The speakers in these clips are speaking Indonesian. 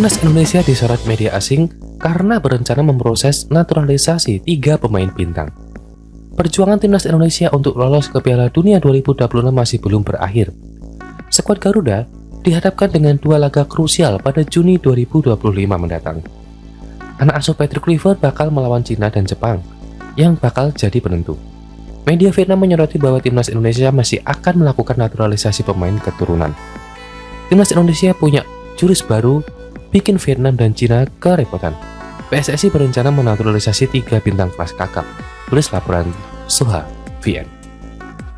Timnas Indonesia disorot media asing karena berencana memproses naturalisasi 3 pemain bintang. Perjuangan Timnas Indonesia untuk lolos ke Piala Dunia 2026 masih belum berakhir. Skuad Garuda dihadapkan dengan 2 laga krusial pada Juni 2025 mendatang. Anak asuh Patrick Kluivert bakal melawan Cina dan Jepang, yang bakal jadi penentu. Media Vietnam menyoroti bahwa Timnas Indonesia masih akan melakukan naturalisasi pemain keturunan. Timnas Indonesia punya jurus baru, bikin Vietnam dan Cina kerepotan. PSSI berencana menaturalisasi 3 bintang kelas kakap, tulis laporan Soha VN.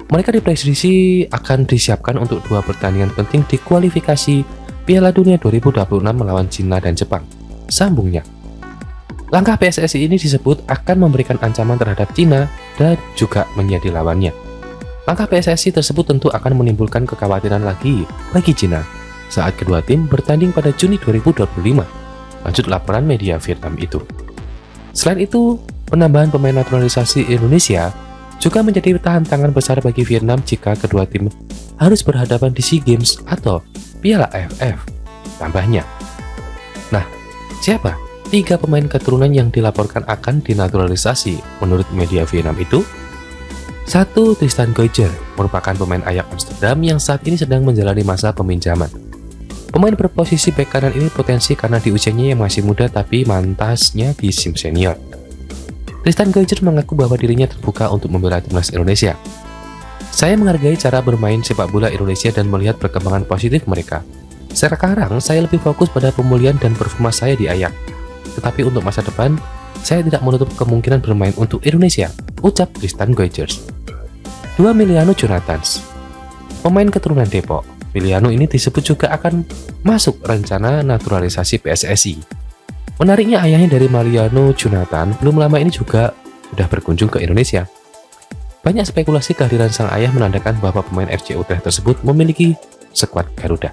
Mereka diprediksi akan disiapkan untuk 2 pertandingan penting di kualifikasi Piala Dunia 2026 melawan Cina dan Jepang. Sambungnya, langkah PSSI ini disebut akan memberikan ancaman terhadap Cina dan juga menjadi lawannya. Langkah PSSI tersebut tentu akan menimbulkan kekhawatiran lagi bagi Cina saat kedua tim bertanding pada Juni 2025, lanjut laporan media Vietnam itu. Selain itu, penambahan pemain naturalisasi Indonesia juga menjadi tantangan besar bagi Vietnam jika kedua tim harus berhadapan di SEA Games atau Piala AFF, tambahnya. Nah, siapa 3 pemain keturunan yang dilaporkan akan dinaturalisasi menurut media Vietnam itu? 1. Tristan Goijer merupakan pemain Ajax Amsterdam yang saat ini sedang menjalani masa peminjaman. Pemain berposisi bek kanan ini potensi karena di usianya yang masih muda tapi mantasnya di sim senior. Tristan Goijer mengaku bahwa dirinya terbuka untuk membela timnas Indonesia. Saya menghargai cara bermain sepak bola Indonesia dan melihat perkembangan positif mereka. Sekarang saya lebih fokus pada pemulihan dan performa saya di Ajax. Tetapi untuk masa depan, saya tidak menutup kemungkinan bermain untuk Indonesia, ucap Tristan Goijer. 2. Miliano Jonathans, pemain keturunan Depok. Miliano ini disebut juga akan masuk rencana naturalisasi PSSI. Menariknya, ayahnya dari Miliano Jonathan belum lama ini juga sudah berkunjung ke Indonesia. Banyak spekulasi kehadiran sang ayah menandakan bahwa pemain FC Utrecht tersebut memiliki skuad Garuda.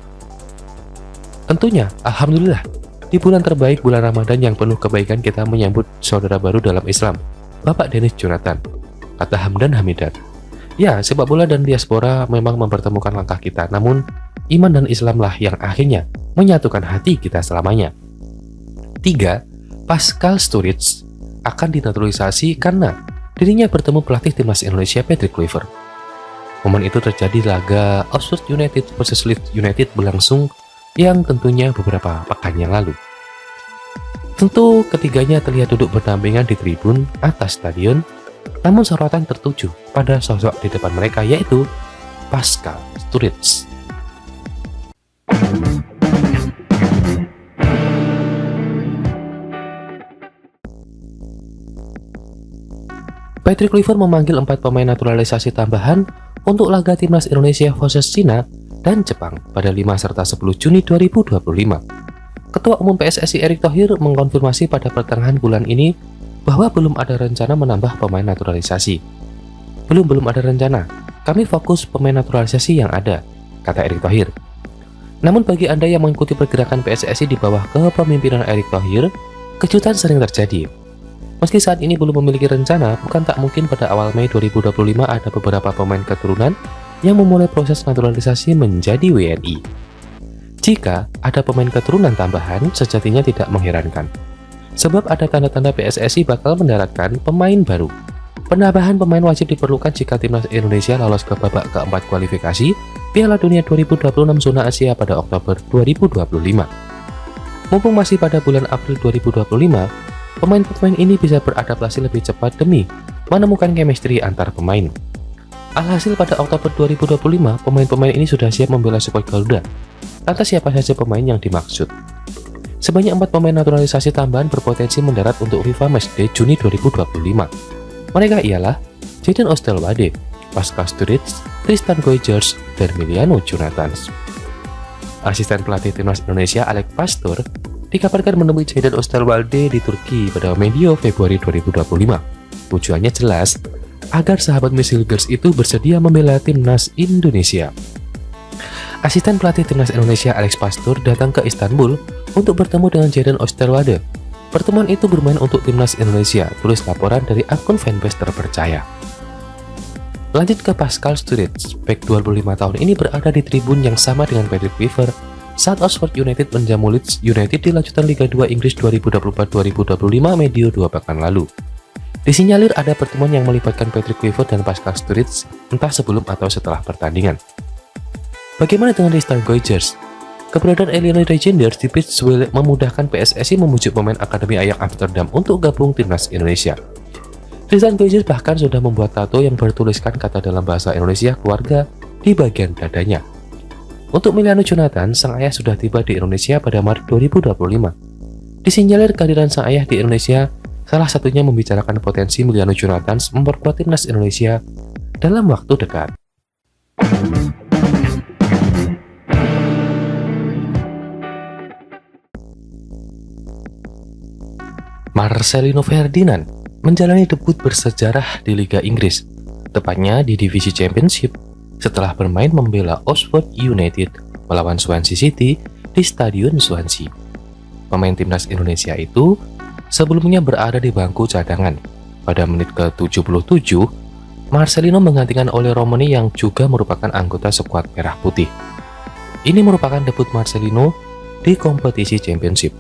Tentunya, alhamdulillah, di bulan terbaik bulan Ramadan yang penuh kebaikan kita menyambut saudara baru dalam Islam, Bapak Dennis Jonathan, kata Hamdan Hamidat. Ya, sepak bola dan diaspora memang mempertemukan langkah kita, namun iman dan Islamlah yang akhirnya menyatukan hati kita selamanya. 3. Pascal Sturridge akan dinaturalisasi karena dirinya bertemu pelatih timnas Indonesia Patrick Kluivert. Momen itu terjadi laga Oxford United versus Leeds United berlangsung yang tentunya beberapa pekan yang lalu. Tentu ketiganya terlihat duduk berdampingan di tribun atas stadion, namun sorotan tertuju pada sosok di depan mereka, yaitu Pascal Sturridge. Patrick Kluivert memanggil 4 pemain naturalisasi tambahan untuk laga timnas Indonesia versus Cina dan Jepang pada 5 serta 10 Juni 2025. Ketua Umum PSSI Erick Thohir mengkonfirmasi pada pertengahan bulan ini bahwa belum ada rencana menambah pemain naturalisasi. Belum ada rencana. Kami fokus pemain naturalisasi yang ada, kata Erick Thohir. Namun bagi Anda yang mengikuti pergerakan PSSI di bawah kepemimpinan Erick Thohir, kejutan sering terjadi. Meski saat ini belum memiliki rencana, bukan tak mungkin pada awal Mei 2025 ada beberapa pemain keturunan yang memulai proses naturalisasi menjadi WNI. Jika ada pemain keturunan tambahan, sejatinya tidak mengherankan. Sebab ada tanda-tanda PSSI bakal mendaratkan pemain baru. Penambahan pemain wajib diperlukan jika timnas Indonesia lolos ke babak keempat kualifikasi Piala Dunia 2026 zona Asia pada Oktober 2025. Mumpung masih pada bulan April 2025, pemain-pemain ini bisa beradaptasi lebih cepat demi menemukan chemistry antar pemain. Alhasil pada Oktober 2025, pemain-pemain ini sudah siap membela skuad Garuda. Lantas siapa saja pemain yang dimaksud? Sebanyak 4 pemain naturalisasi tambahan berpotensi mendarat untuk FIFA Matchday Juni 2025. Mereka ialah Jadon Osterwalde, Pascal Sturridge, Tristan Goijer, dan Miliano Jonathans. Asisten pelatih timnas Indonesia Alex Pastor dikabarkan menemui Jadon Osterwalde di Turki pada medio Februari 2025. Tujuannya jelas, agar sahabat Misilgers itu bersedia membela timnas Indonesia. Asisten pelatih timnas Indonesia Alex Pastor datang ke Istanbul untuk bertemu dengan Jadon Osterwalde. Pertemuan itu bermain untuk timnas Indonesia, tulis laporan dari akun fanbase terpercaya. Lanjut ke Pascal Sturridge, bek 25 tahun ini berada di tribun yang sama dengan Patrick Kluivert saat Oxford United menjamu Leeds United di lanjutan Liga 2 Inggris 2024-2025 medio 2 pekan lalu. Disinyalir ada pertemuan yang melibatkan Patrick Kluivert dan Pascal Sturridge entah sebelum atau setelah pertandingan. Bagaimana dengan The Stargazers? Keberadaan Illinois Legends di Pittsville memudahkan PSSI membujuk pemain Akademi Ajax Amsterdam untuk gabung timnas Indonesia. The Stargazers bahkan sudah membuat tato yang bertuliskan kata dalam bahasa Indonesia keluarga di bagian dadanya. Untuk Emiliano Jonathan, sang ayah sudah tiba di Indonesia pada Maret 2025. Disinyalir kehadiran sang ayah di Indonesia salah satunya membicarakan potensi Emiliano Jonathan memperkuat timnas Indonesia dalam waktu dekat. Marcelino Ferdinand menjalani debut bersejarah di Liga Inggris, tepatnya di Divisi Championship, setelah bermain membela Oxford United melawan Swansea City di Stadion Swansea. Pemain timnas Indonesia itu sebelumnya berada di bangku cadangan. Pada menit ke-77, Marcelino menggantikan Ole Romani yang juga merupakan anggota skuad Merah Putih. Ini merupakan debut Marcelino di kompetisi Championship.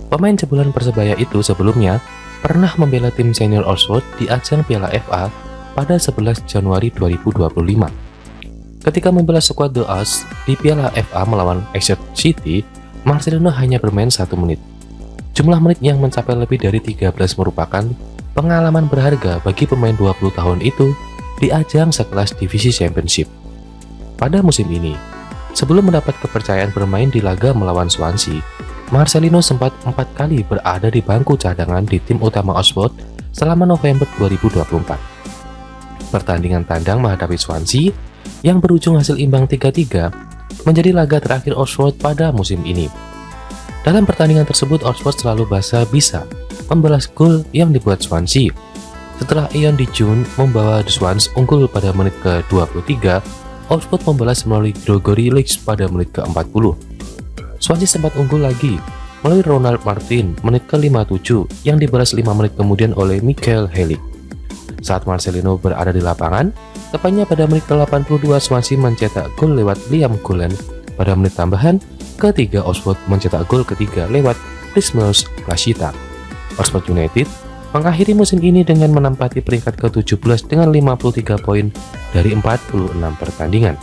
Pemain jebolan Persebaya itu sebelumnya pernah membela tim senior Oxford di ajang Piala FA pada 11 Januari 2025. Ketika membela skuad The Us di Piala FA melawan Exeter City, Marcelino hanya bermain 1 menit. Jumlah menit yang mencapai lebih dari 13 merupakan pengalaman berharga bagi pemain 20 tahun itu di ajang sekelas Divisi Championship. Pada musim ini, sebelum mendapat kepercayaan bermain di laga melawan Swansea, Marcelino sempat 4 kali berada di bangku cadangan di tim utama Oxford selama November 2024. Pertandingan tandang menghadapi Swansea yang berujung hasil imbang 3-3 menjadi laga terakhir Oxford pada musim ini. Dalam pertandingan tersebut, Oxford selalu bisa membalas gol yang dibuat Swansea. Setelah Ian Dijun membawa The Swans unggul pada menit ke-23, Oxford membalas melalui Gregory Leach pada menit ke-40. Swansea sempat unggul lagi melalui Ronald Martin menit ke-57 yang dibalas 5 menit kemudian oleh Michael Helik. Saat Marcelino berada di lapangan, tepatnya pada menit ke-82 Swansea mencetak gol lewat Liam Cullen. Pada menit tambahan ketiga, Oxford mencetak gol ketiga lewat Christmas Plashita. Oxford United mengakhiri musim ini dengan menempati peringkat ke-17 dengan 53 poin dari 46 pertandingan.